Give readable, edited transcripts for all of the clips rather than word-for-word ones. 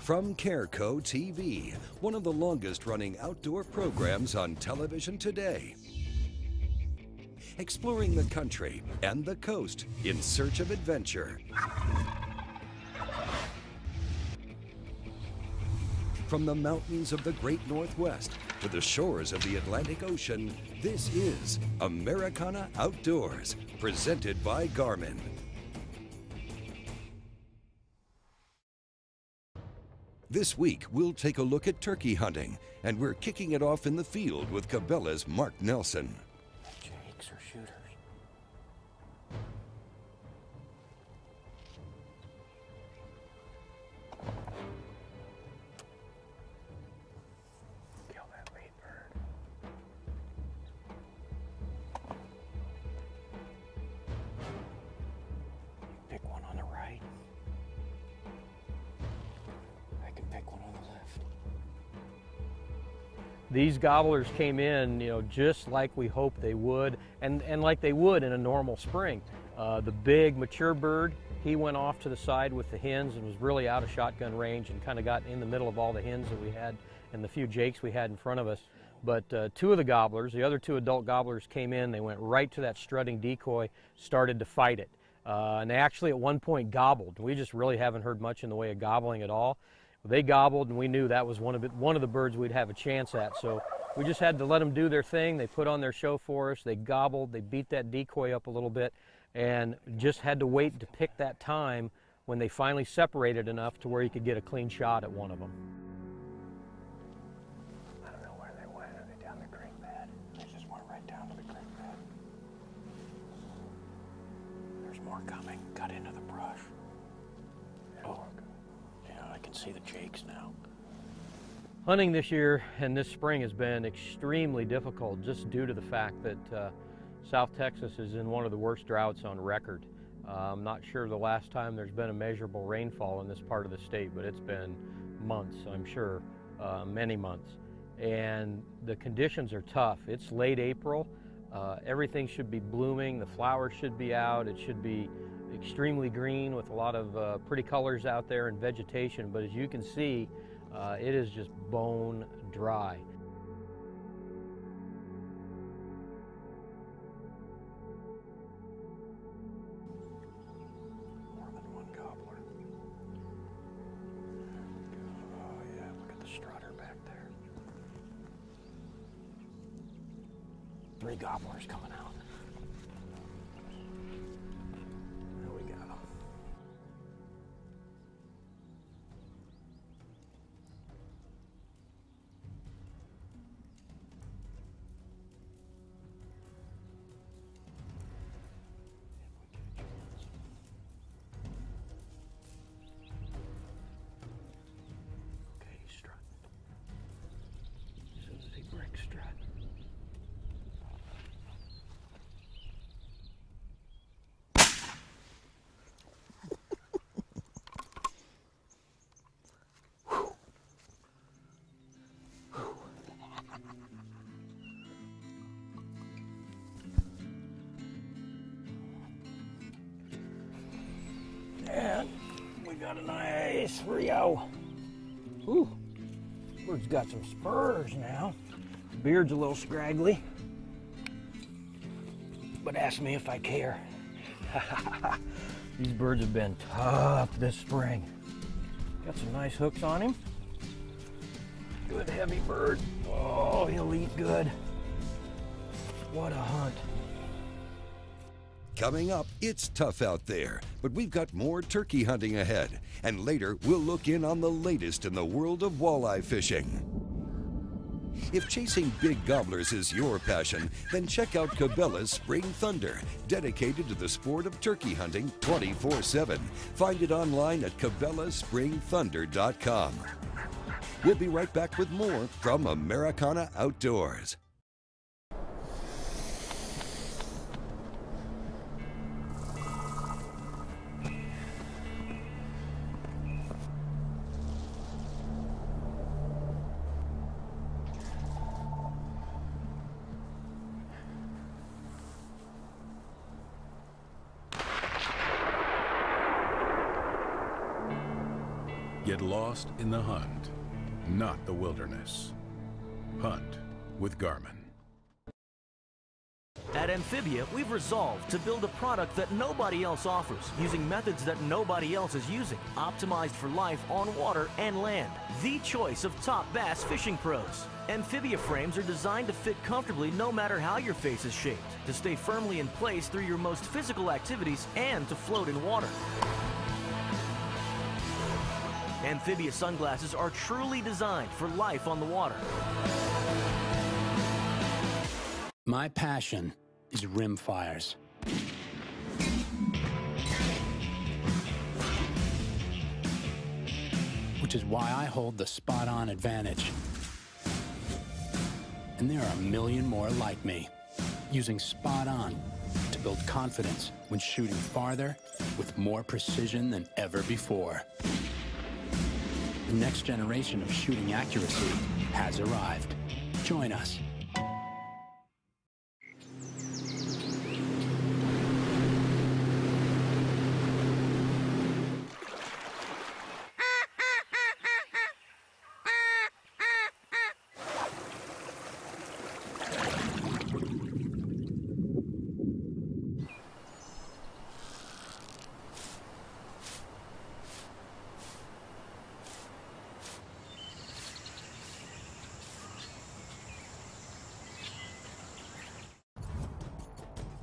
From Careco TV, one of the longest-running outdoor programs on television today. Exploring the country and the coast in search of adventure. From the mountains of the Great Northwest to the shores of the Atlantic Ocean, this is Americana Outdoors, presented by Garmin. This week, we'll take a look at turkey hunting, and we're kicking it off in the field with Cabela's Mark Nelson. Jakes or shooters? Kill that lead bird. Pick one on the right. I can pick one on the left. These gobblers came in, just like we hoped they would, and like they would in a normal spring. The big mature bird, he went off to the side with the hens and was really out of shotgun range and kind of got in the middle of all the hens that we had and the few jakes we had in front of us. But two of the gobblers, the other two adult gobblers came in, they went right to that strutting decoy, started to fight it. And they actually at one point gobbled. We just really haven't heard much in the way of gobbling at all. They gobbled, and we knew that was one of the birds we'd have a chance at. So we just had to let them do their thing. They put on their show for us. They gobbled. They beat that decoy up a little bit, and just had to wait to pick that time when they finally separated enough to where you could get a clean shot at one of them. I don't know where they went. Are they down the creek bed? They just went right down to the creek bed. There's more coming. Cut into the brush. Oh. I can see the jakes now. Hunting this year and this spring has been extremely difficult just due to the fact that South Texas is in one of the worst droughts on record. I'm not sure the last time there's been a measurable rainfall in this part of the state, but it's been months, I'm sure, many months. And the conditions are tough. It's late April. Everything should be blooming. The flowers should be out. It should be extremely green with a lot of pretty colors out there and vegetation, but as you can see, it is just bone dry. More than one gobbler. Oh yeah, look at the strutter back there. 3 gobblers coming out. And we got a nice Rio. Ooh, bird's got some spurs now. Beard's a little scraggly, but ask me if I care. These birds have been tough this spring. Got some nice hooks on him. Good heavy bird. Oh, he'll eat good. What a hunt. Coming up, it's tough out there, but we've got more turkey hunting ahead. And later, we'll look in on the latest in the world of walleye fishing. If chasing big gobblers is your passion, then check out Cabela's Spring Thunder, dedicated to the sport of turkey hunting 24/7. Find it online at cabelaspringthunder.com. We'll be right back with more from Americana Outdoors. Get lost in the hunt, not the wilderness. Hunt with Garmin. At Amphibia, we've resolved to build a product that nobody else offers, using methods that nobody else is using, optimized for life on water and land. The choice of top bass fishing pros. Amphibia frames are designed to fit comfortably no matter how your face is shaped, to stay firmly in place through your most physical activities, and to float in water. Amphibia sunglasses are truly designed for life on the water. My passion is rim fires. Which is why I hold the spot-on advantage. And there are a million more like me, using spot-on to build confidence when shooting farther with more precision than ever before. The next generation of shooting accuracy has arrived. Join us.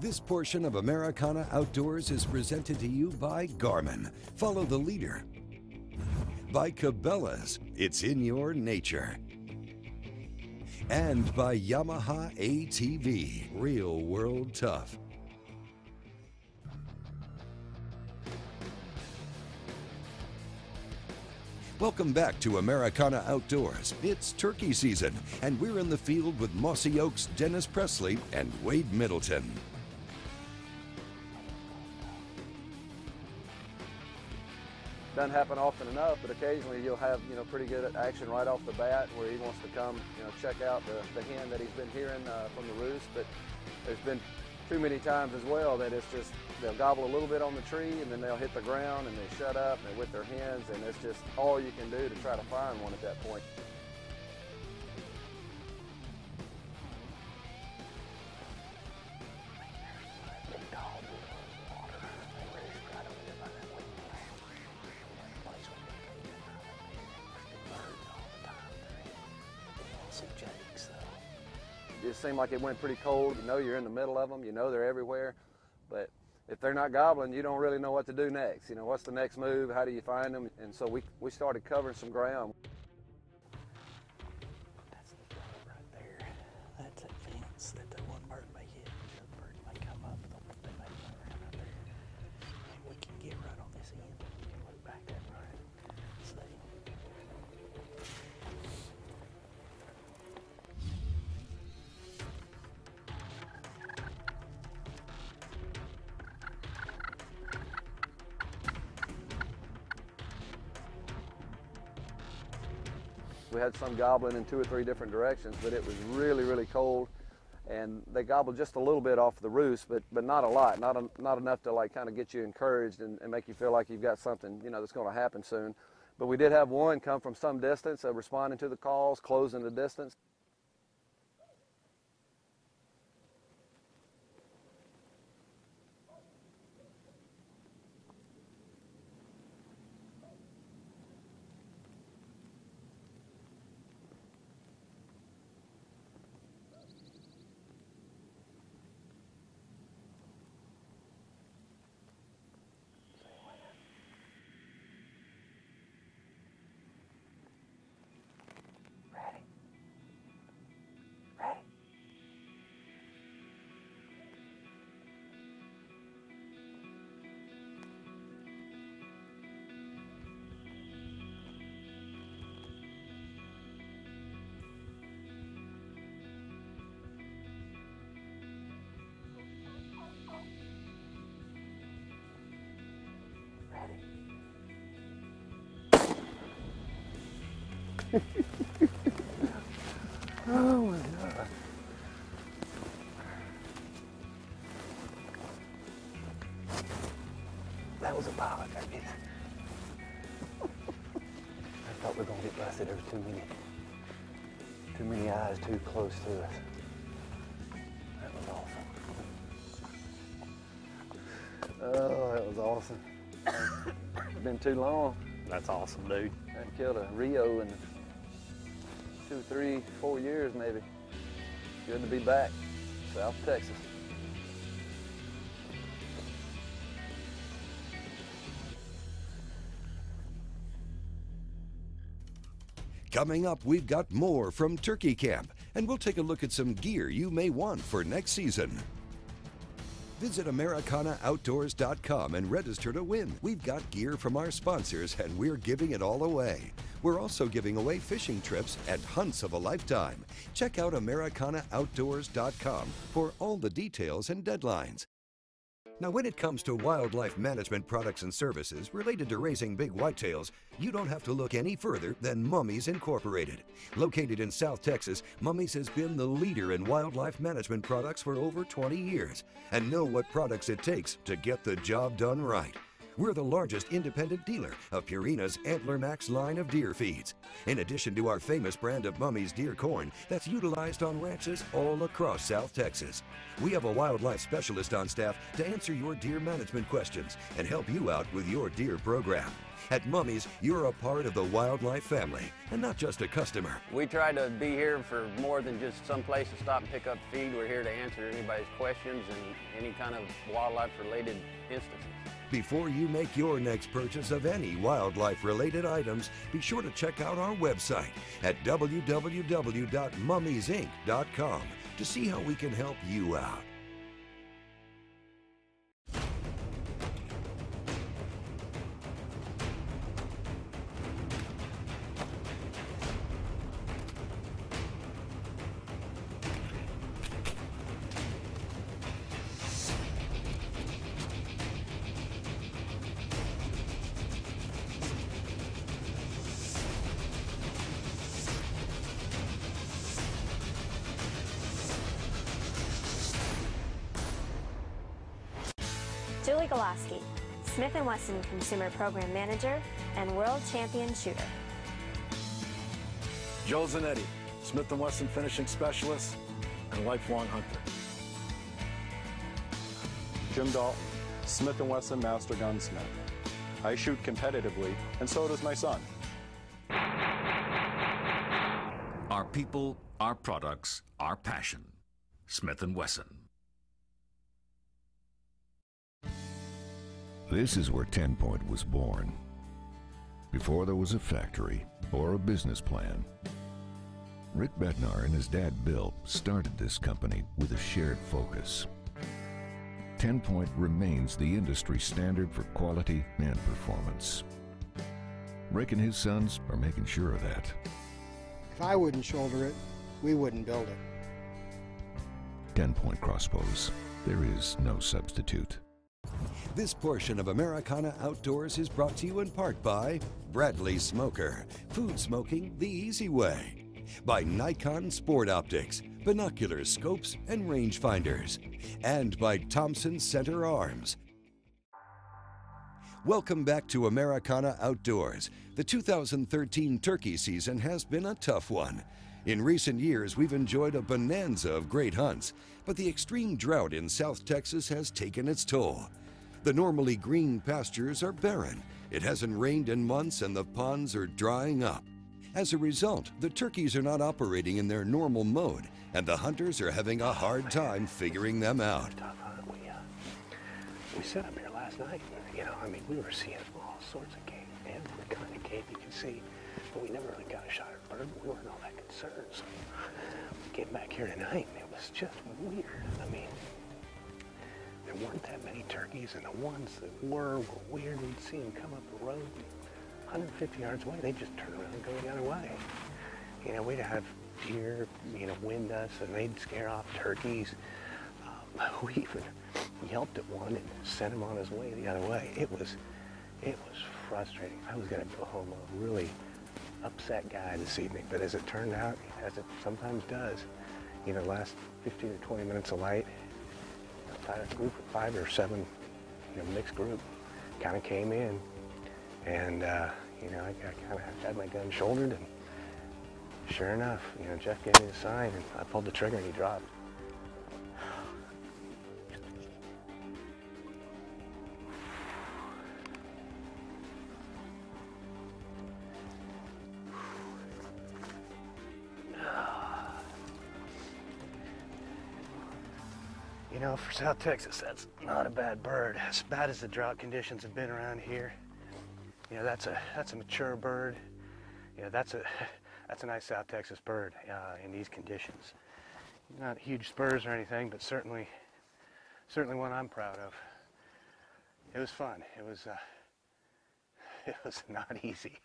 This portion of Americana Outdoors is presented to you by Garmin. Follow the leader. By Cabela's, it's in your nature. And by Yamaha ATV, real world tough. Welcome back to Americana Outdoors. It's turkey season, and we're in the field with Mossy Oak's Dennis Presley and Wade Middleton. Doesn't happen often enough, but occasionally you'll have, pretty good action right off the bat where he wants to come, check out the hen that he's been hearing from the roost. But there's been too many times as well that it's just, they'll gobble a little bit on the tree and then they'll hit the ground and they shut up and they're with their hens, and it's just all you can do to try to find one at that point. It seemed like it went pretty cold. You're in the middle of them. They're everywhere. But if they're not gobbling, you don't really know what to do next. What's the next move? How do you find them? And so we started covering some ground. That's the bird right there. That's that fence that the one bird may hit. The other bird may come up. They may run around out there. Maybe we can get right on this end. We can look back that right. See? We had some gobbling in 2 or 3 different directions, but it was really, really cold. And they gobbled just a little bit off the roost, but not a lot, not enough to like kind of get you encouraged and make you feel like you've got something, that's going to happen soon. But we did have one come from some distance, responding to the calls, closing the distance. Oh my God. That was a pilot, baby. Thought we were gonna get busted. There was too many eyes too close to us. That was awesome. Oh, that was awesome. It's been too long. That's awesome, dude. I haven't killed a Rio in 2, 3, 4 years maybe. Good to be back, South Texas. Coming up, we've got more from Turkey Camp, and we'll take a look at some gear you may want for next season. Visit AmericanaOutdoors.com and register to win. We've got gear from our sponsors, and we're giving it all away. We're also giving away fishing trips and hunts of a lifetime. Check out AmericanaOutdoors.com for all the details and deadlines. Now, when it comes to wildlife management products and services related to raising big whitetails, you don't have to look any further than Mummies Incorporated. Located in South Texas, Mummies has been the leader in wildlife management products for over 20 years and know what products it takes to get the job done right. We're the largest independent dealer of Purina's Antler Max line of deer feeds, in addition to our famous brand of Mummies deer corn that's utilized on ranches all across South Texas. We have a wildlife specialist on staff to answer your deer management questions and help you out with your deer program. At Mummies, you're a part of the wildlife family and not just a customer. We try to be here for more than just some place to stop and pick up feed. We're here to answer anybody's questions and any kind of wildlife-related instances. Before you make your next purchase of any wildlife-related items, be sure to check out our website at www.mummiesinc.com to see how we can help you out. Julie Goloski, Smith & Wesson Consumer Program Manager and World Champion Shooter. Joe Zanetti, Smith & Wesson Finishing Specialist and lifelong hunter. Jim Dalton, Smith & Wesson Master Gunsmith. I shoot competitively, and so does my son. Our people, our products, our passion. Smith & Wesson. This is where 10 Point was born. Before there was a factory or a business plan. Rick Bednar and his dad Bill started this company with a shared focus. 10 Point remains the industry standard for quality and performance. Rick and his sons are making sure of that. If I wouldn't shoulder it, we wouldn't build it. 10 Point crossbows. There is no substitute. This portion of Americana Outdoors is brought to you in part by Bradley Smoker, food smoking the easy way. By Nikon Sport Optics, binoculars, scopes, and rangefinders. And by Thompson Center Arms. Welcome back to Americana Outdoors. The 2013 turkey season has been a tough one. In recent years, we've enjoyed a bonanza of great hunts, but the extreme drought in South Texas has taken its toll. The normally green pastures are barren. It hasn't rained in months and the ponds are drying up. As a result, the turkeys are not operating in their normal mode, and the hunters are having a hard time figuring them out. We set up here last night, we were seeing all sorts of game, every kind of game you can see, but we never really got a shot at a bird. We weren't all that concerned, so we came back here tonight, and it was just weird. There weren't that many turkeys, and the ones that were weird. We'd see them come up the road 150 yards away. They'd just turn around and go the other way. We'd have deer, wind us, and they'd scare off turkeys. We even yelped at one and sent him on his way the other way. It was frustrating. I was gonna go home a really upset guy this evening, but as it turned out, as it sometimes does, last 15 or 20 minutes of light, a group of 5 or 7, mixed group, kind of came in, and You know, I kind of had my gun shouldered, and sure enough, you know, Jeff gave me the sign, and I pulled the trigger, and he dropped. You know, for South Texas, that's not a bad bird. As bad as the drought conditions have been around here, you know, that's a mature bird. You know, that's a nice South Texas bird in these conditions. Not huge spurs or anything, but certainly one I'm proud of. It was fun. It was not easy,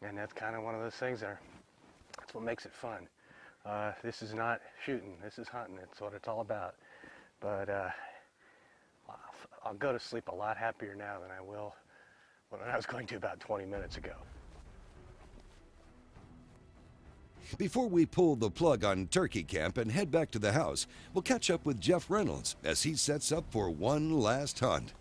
and that's kind of one of those things that's what makes it fun. This is not shooting. This is hunting. It's what it's all about. But I'll go to sleep a lot happier now than I will when I was going to about 20 minutes ago. Before we pull the plug on turkey camp and head back to the house, we'll catch up with Jeff Reynolds as he sets up for one last hunt.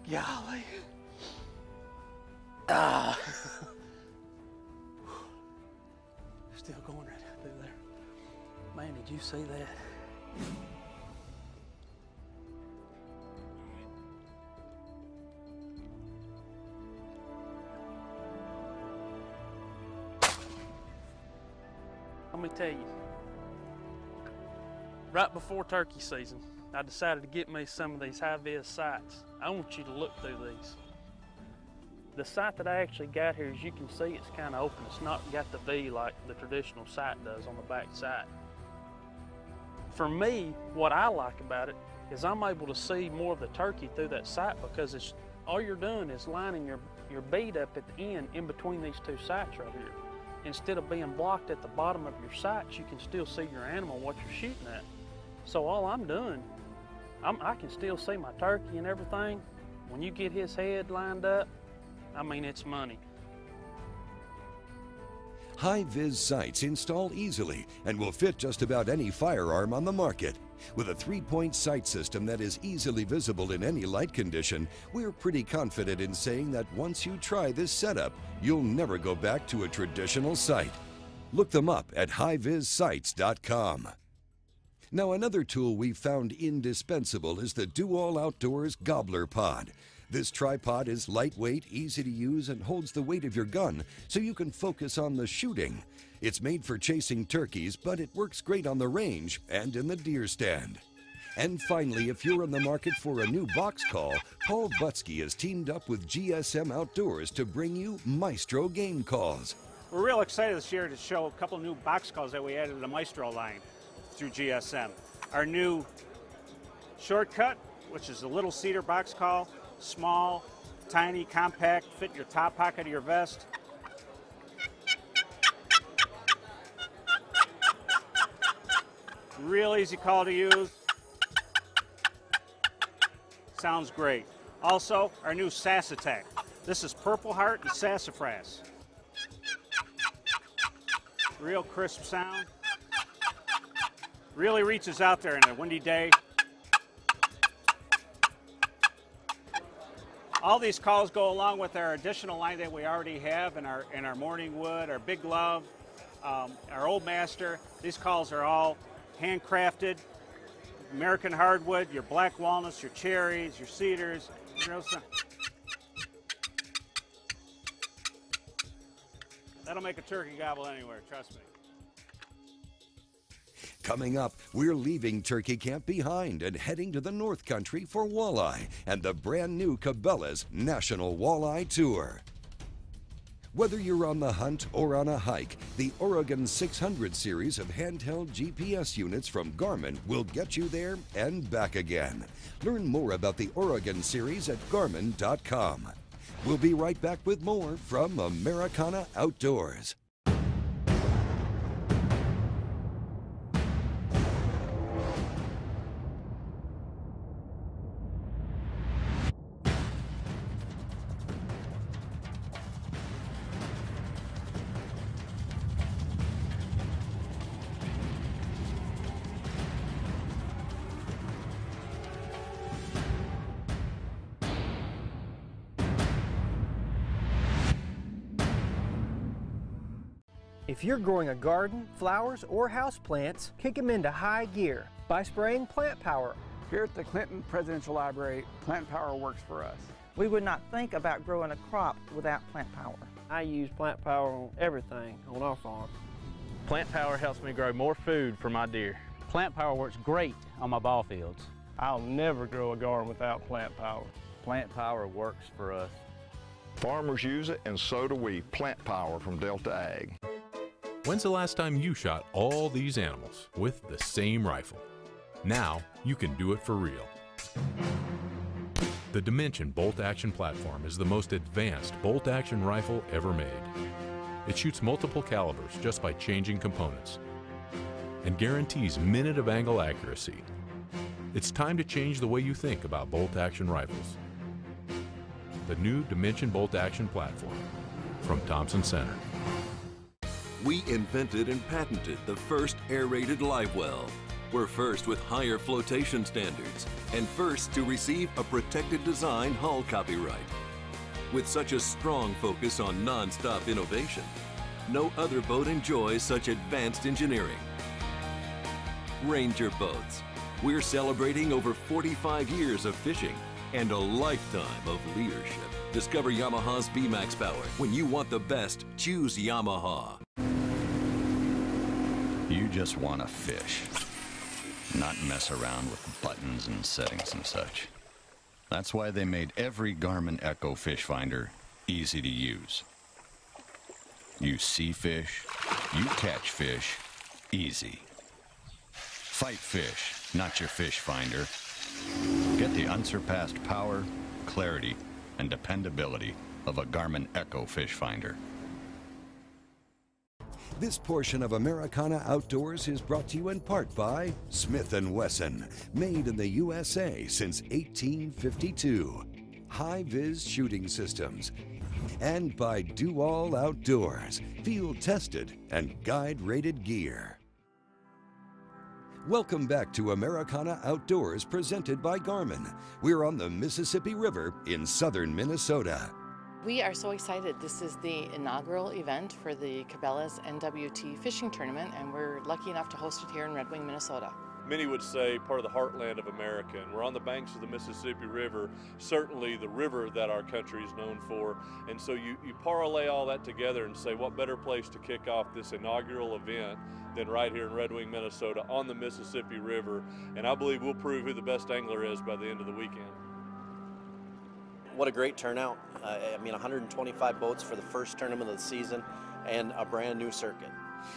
Golly. Ah. Still going right through there. Man, did you see that? Let me tell you, right before turkey season, I decided to get me some of these high-vis sights. I want you to look through these. The sight that I actually got here, as you can see, it's kind of open. It's not got the V like the traditional sight does on the back sight. For me, what I like about it is I'm able to see more of the turkey through that sight because it's all you're doing is lining your bead up at the end in between these two sights right here. Instead of being blocked at the bottom of your sights, you can still see your animal, what you're shooting at. So all I'm doing, I can still see my turkey and everything. When you get his head lined up, I mean, it's money. High-vis sights install easily and will fit just about any firearm on the market. With a 3-point sight system that is easily visible in any light condition, we're pretty confident in saying that once you try this setup, you'll never go back to a traditional sight. Look them up at highvissights.com. Now, another tool we've found indispensable is the Do All Outdoors Gobbler Pod. This tripod is lightweight, easy to use, and holds the weight of your gun so you can focus on the shooting. It's made for chasing turkeys, but it works great on the range and in the deer stand. And finally, if you're in the market for a new box call, Paul Butsky has teamed up with GSM Outdoors to bring you Maestro game calls. We're real excited this year to show a couple new box calls that we added to the Maestro line through GSM. Our new Shortcut, which is a little cedar box call, small, tiny, compact, fit in your top pocket of your vest. Real easy call to use. Sounds great. Also, our new Sass Attack. This is Purple Heart and Sassafras. Real crisp sound. Really reaches out there in a windy day. All these calls go along with our additional line that we already have in our Morning Wood, our Big Love, our Old Master. These calls are all handcrafted, American hardwood, your black walnuts, your cherries, your cedars. That'll make a turkey gobble anywhere, trust me. Coming up, we're leaving Turkey Camp behind and heading to the North Country for walleye and the brand new Cabela's National Walleye Tour. Whether you're on the hunt or on a hike, the Oregon 600 series of handheld GPS units from Garmin will get you there and back again. Learn more about the Oregon series at Garmin.com. We'll be right back with more from Americana Outdoors. If you're growing a garden, flowers, or houseplants, kick them into high gear by spraying Plant Power. Here at the Clinton Presidential Library, Plant Power works for us. We would not think about growing a crop without Plant Power. I use Plant Power on everything on our farm. Plant Power helps me grow more food for my deer. Plant Power works great on my ball fields. I'll never grow a garden without Plant Power. Plant Power works for us. Farmers use it, and so do we. Plant Power from Delta Ag. When's the last time you shot all these animals with the same rifle? Now you can do it for real. The Dimension bolt-action platform is the most advanced bolt-action rifle ever made. It shoots multiple calibers just by changing components and guarantees minute of angle accuracy. It's time to change the way you think about bolt-action rifles. The new Dimension bolt-action platform from Thompson Center. We invented and patented the first aerated live well. We're first with higher flotation standards and first to receive a protected design hull copyright. With such a strong focus on non-stop innovation, no other boat enjoys such advanced engineering. Ranger Boats. We're celebrating over 45 years of fishing and a lifetime of leadership. Discover Yamaha's VMAX power. When you want the best, choose Yamaha. You just want to fish, not mess around with buttons and settings and such. That's why they made every Garmin Echo fish finder easy to use. You see fish, you catch fish, easy. Fight fish, not your fish finder. Get the unsurpassed power, clarity, and dependability of a Garmin Echo fish finder. This portion of Americana Outdoors is brought to you in part by Smith & Wesson, made in the USA since 1852. High-vis shooting systems. And by Do All Outdoors, field-tested and guide-rated gear. Welcome back to Americana Outdoors, presented by Garmin. We're on the Mississippi River in southern Minnesota. We are so excited. This is the inaugural event for the Cabela's NWT fishing tournament, and we're lucky enough to host it here in Red Wing, Minnesota. Many would say part of the heartland of America, and we're on the banks of the Mississippi River, certainly the river that our country is known for. And so you parlay all that together and say, what better place to kick off this inaugural event than right here in Red Wing, Minnesota on the Mississippi River. And I believe we'll prove who the best angler is by the end of the weekend. What a great turnout. I mean, 125 boats for the first tournament of the season and a brand new circuit.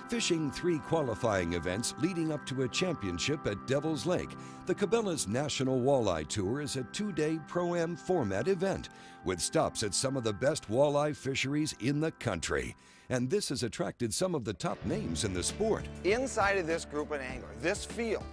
Fishing 3 qualifying events leading up to a championship at Devil's Lake, the Cabela's National Walleye Tour is a 2-day Pro-Am format event with stops at some of the best walleye fisheries in the country. And this has attracted some of the top names in the sport. Inside of this group of anglers, this field,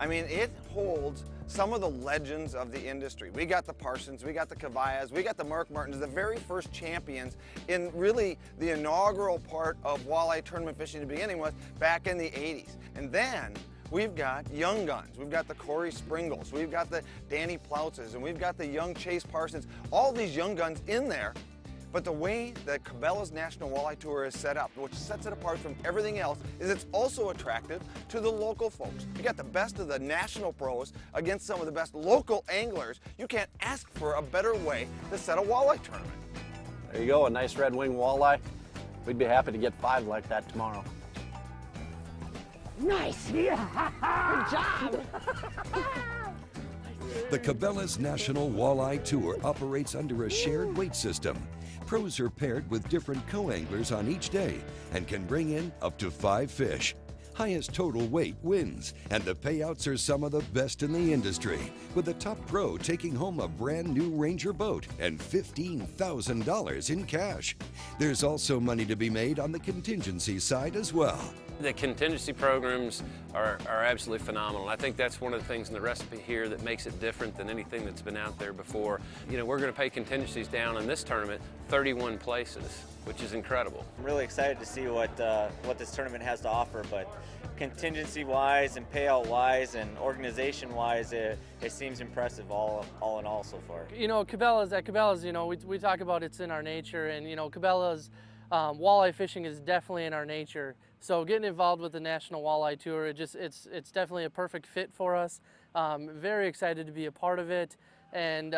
I mean, it holds some of the legends of the industry. We got the Parsons, we got the Cavallas, we got the Mark Martins, the very first champions in really the inaugural part of walleye tournament fishing to beginning with back in the 80s. And then we've got young guns. We've got the Corey Springles, we've got the Danny Ploutzes, and we've got the young Chase Parsons, all these young guns in there. But the way that Cabela's National Walleye Tour is set up, which sets it apart from everything else, is it's also attractive to the local folks. You got the best of the national pros against some of the best local anglers. You can't ask for a better way to set a walleye tournament. There you go, a nice red wing walleye. We'd be happy to get 5 like that tomorrow. Nice! Yeah. Good job! The Cabela's National Walleye Tour operates under a shared weight system. Pros are paired with different co-anglers on each day and can bring in up to 5 fish. Highest total weight wins, and the payouts are some of the best in the industry, with the top pro taking home a brand new Ranger boat and $15,000 in cash. There's also money to be made on the contingency side as well. The contingency programs are absolutely phenomenal. I think that's one of the things in the recipe here that makes it different than anything that's been out there before. You know, we're going to pay contingencies down in this tournament 31 places, which is incredible. I'm really excited to see what this tournament has to offer, but contingency-wise and payout-wise and organization-wise, it seems impressive all in all so far. You know, at Cabela's, you know, we talk about it's in our nature, and you know, Cabela's walleye fishing is definitely in our nature. So getting involved with the National Walleye Tour, it's definitely a perfect fit for us. Very excited to be a part of it, and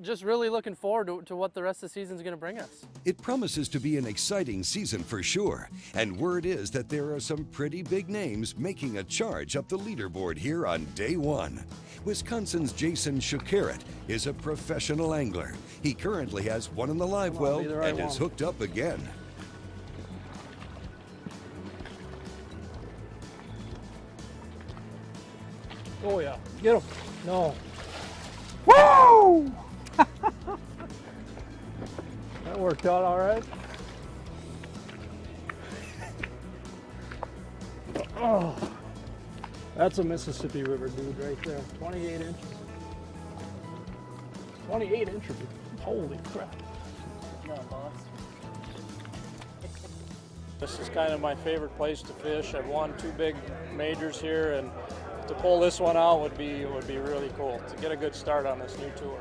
just really looking forward to what the rest of the season is going to bring us. It promises to be an exciting season for sure, and word is that there are some pretty big names making a charge up the leaderboard here on day 1. Wisconsin's Jason Shukaret is a professional angler. He currently has one in the live well and is hooked up again. Oh yeah, get him. No. Woo! That worked out all right. Oh, that's a Mississippi River dude right there. 28 inches. 28 inches. Holy crap. This is kind of my favorite place to fish. I've won 2 big majors here, and to pull this one out would be really cool to get a good start on this new tour.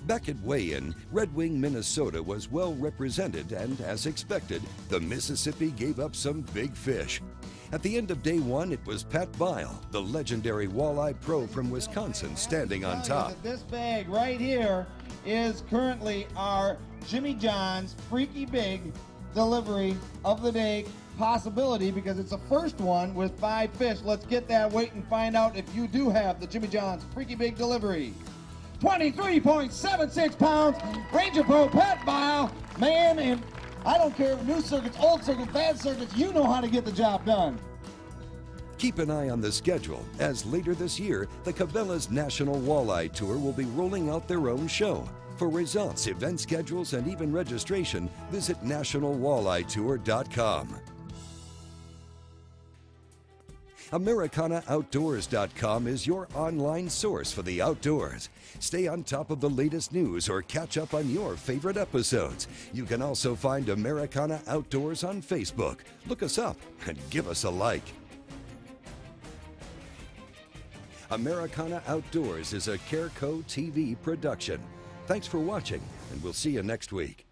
Back at weigh-in, Red Wing, Minnesota was well represented, and as expected, the Mississippi gave up some big fish. At the end of day 1, it was Pat Bile, the legendary walleye pro from Wisconsin, standing on top. This bag right here is currently our Jimmy John's Freaky Big delivery of the day possibility, because it's the first one with 5 fish. Let's get that weight and find out if you do have the Jimmy John's Freaky Big delivery. 23.76 pounds, Ranger Pro Pat Bile, man, and I don't care if new circuits, old circuits, bad circuits, you know how to get the job done. Keep an eye on the schedule, as later this year, the Cabela's National Walleye Tour will be rolling out their own show. For results, event schedules, and even registration, visit nationalwalletetour.com. AmericanaOutdoors.com is your online source for the outdoors. Stay on top of the latest news or catch up on your favorite episodes. You can also find Americana Outdoors on Facebook. Look us up and give us a like. Americana Outdoors is a Careco TV production. Thanks for watching, and we'll see you next week.